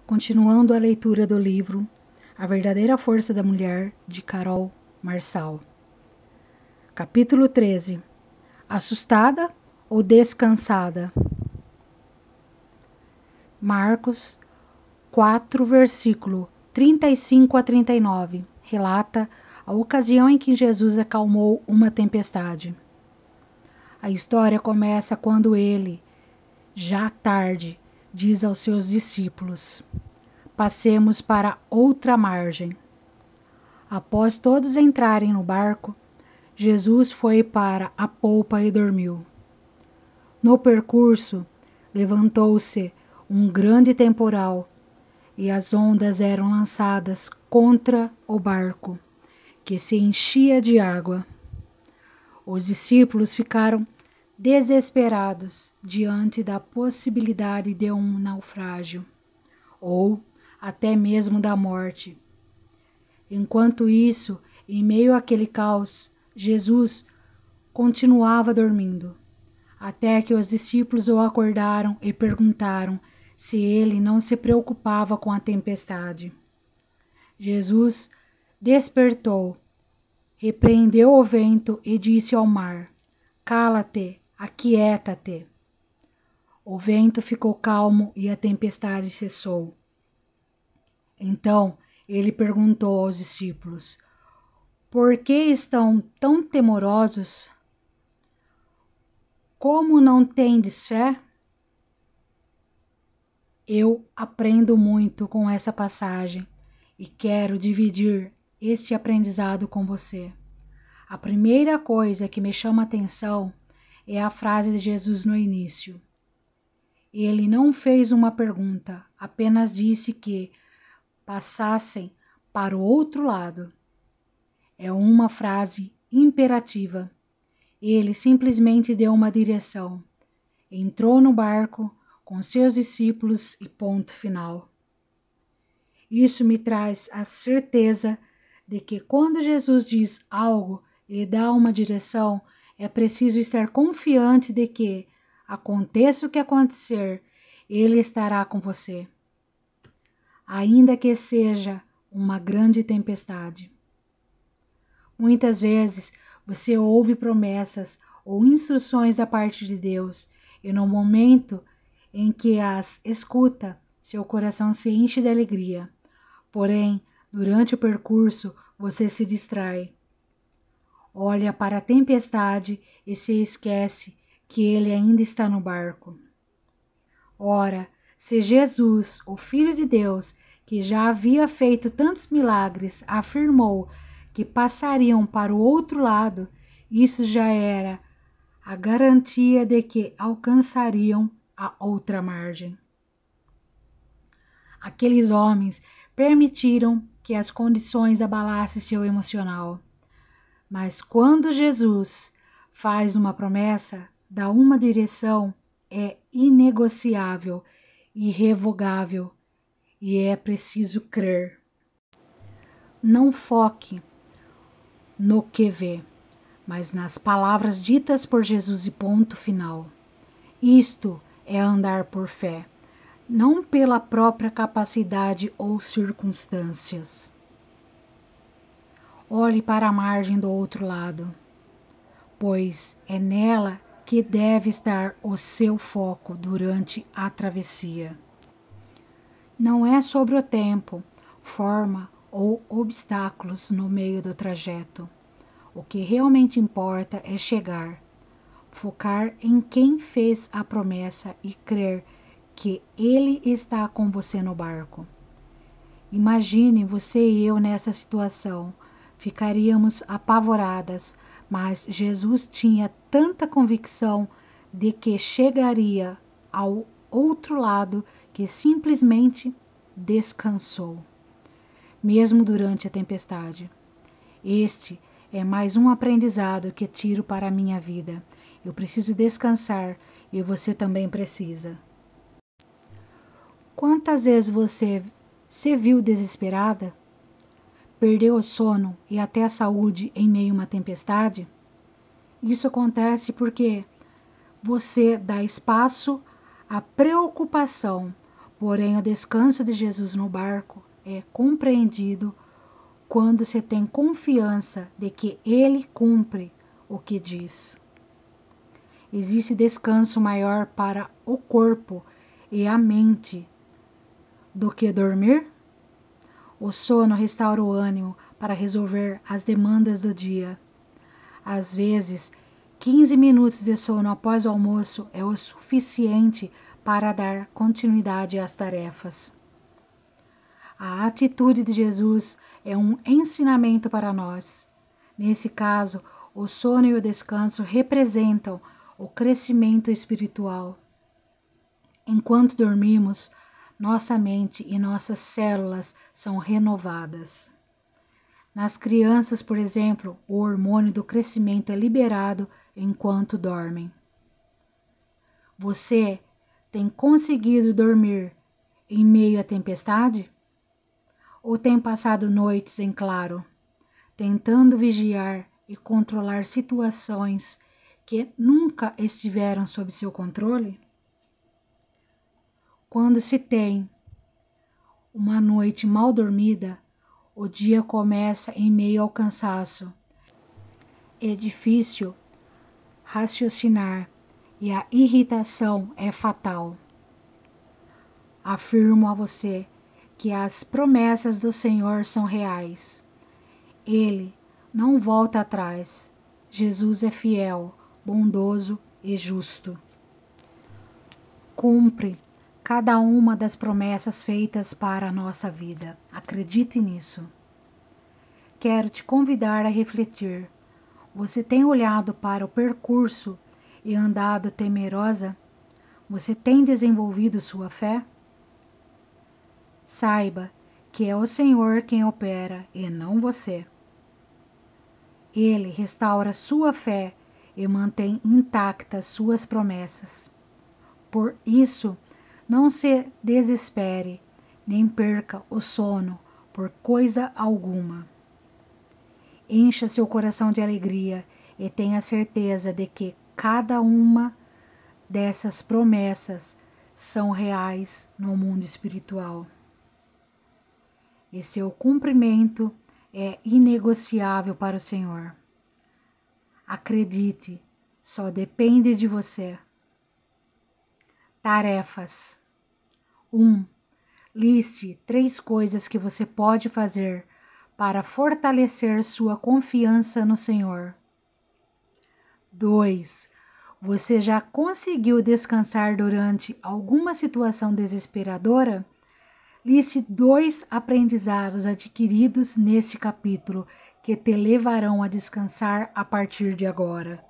Continuando a leitura do livro A Verdadeira Força da Mulher, de Carol Marçal. Capítulo 13. Assustada ou descansada? Marcos 4, versículo 35 a 39, relata a ocasião em que Jesus acalmou uma tempestade. A história começa quando ele, já tarde, diz aos seus discípulos: passemos para outra margem. Após todos entrarem no barco, Jesus foi para a polpa e dormiu. No percurso, levantou-se um grande temporal e as ondas eram lançadas contra o barco, que se enchia de água. Os discípulos ficaram desesperados diante da possibilidade de um naufrágio, ou até mesmo da morte. Enquanto isso, em meio àquele caos, Jesus continuava dormindo, até que os discípulos o acordaram e perguntaram se ele não se preocupava com a tempestade. Jesus despertou, repreendeu o vento e disse ao mar: cala-te, aquieta-te. O vento ficou calmo e a tempestade cessou. Então ele perguntou aos discípulos: por que estão tão temorosos? Como não tendes fé? Eu aprendo muito com essa passagem e quero dividir este aprendizado com você. A primeira coisa que me chama a atenção é a frase de Jesus no início. Ele não fez uma pergunta, apenas disse que passassem para o outro lado. É uma frase imperativa. Ele simplesmente deu uma direção. Entrou no barco com seus discípulos e ponto final. Isso me traz a certeza de que quando Jesus diz algo e dá uma direção, é preciso estar confiante de que, aconteça o que acontecer, Ele estará com você, ainda que seja uma grande tempestade. Muitas vezes você ouve promessas ou instruções da parte de Deus e no momento em que as escuta, seu coração se enche de alegria. Porém, durante o percurso, você se distrai. Olha para a tempestade e se esquece que ele ainda está no barco. Ora, se Jesus, o Filho de Deus, que já havia feito tantos milagres, afirmou que passariam para o outro lado, isso já era a garantia de que alcançariam a outra margem. Aqueles homens permitiram que as condições abalassem seu emocional. Mas quando Jesus faz uma promessa, dá uma direção, é inegociável, irrevogável e é preciso crer. Não foque no que vê, mas nas palavras ditas por Jesus e ponto final. Isto é andar por fé, não pela própria capacidade ou circunstâncias. Olhe para a margem do outro lado, pois é nela que deve estar o seu foco durante a travessia. Não é sobre o tempo, forma ou obstáculos no meio do trajeto. O que realmente importa é chegar, focar em quem fez a promessa e crer que Ele está com você no barco. Imagine você e eu nessa situação. Ficaríamos apavoradas, mas Jesus tinha tanta convicção de que chegaria ao outro lado que simplesmente descansou, mesmo durante a tempestade. Este é mais um aprendizado que tiro para a minha vida. Eu preciso descansar e você também precisa. Quantas vezes você se viu desesperada? Perdeu o sono e até a saúde em meio a uma tempestade? Isso acontece porque você dá espaço à preocupação Porém, o descanso de Jesus no barco é compreendido quando se tem confiança de que Ele cumpre o que diz. Existe descanso maior para o corpo e a mente do que dormir? O sono restaura o ânimo para resolver as demandas do dia. Às vezes, 15 minutos de sono após o almoço é o suficiente para dar continuidade às tarefas. A atitude de Jesus é um ensinamento para nós. Nesse caso, o sono e o descanso representam o crescimento espiritual. Enquanto dormimos, nossa mente e nossas células são renovadas. Nas crianças, por exemplo, o hormônio do crescimento é liberado enquanto dormem. Você tem conseguido dormir em meio à tempestade? Ou tem passado noites em claro, tentando vigiar e controlar situações que nunca estiveram sob seu controle? Quando se tem uma noite mal dormida, o dia começa em meio ao cansaço. É difícil raciocinar e a irritação é fatal. Afirmo a você que as promessas do Senhor são reais. Ele não volta atrás. Jesus é fiel, bondoso e justo. Cumpre cada uma das promessas feitas para a nossa vida. Acredite nisso. Quero te convidar a refletir. Você tem olhado para o percurso e andado temerosa? Você tem desenvolvido sua fé? Saiba que é o Senhor quem opera e não você. Ele restaura sua fé e mantém intactas suas promessas. Por isso, não se desespere, nem perca o sono por coisa alguma. Encha seu coração de alegria e tenha certeza de que cada uma dessas promessas são reais no mundo espiritual. E seu cumprimento é inegociável para o Senhor. Acredite, só depende de você. Tarefas. 1. Liste 3 coisas que você pode fazer para fortalecer sua confiança no Senhor. 2. Você já conseguiu descansar durante alguma situação desesperadora? Liste 2 aprendizados adquiridos nesse capítulo que te levarão a descansar a partir de agora.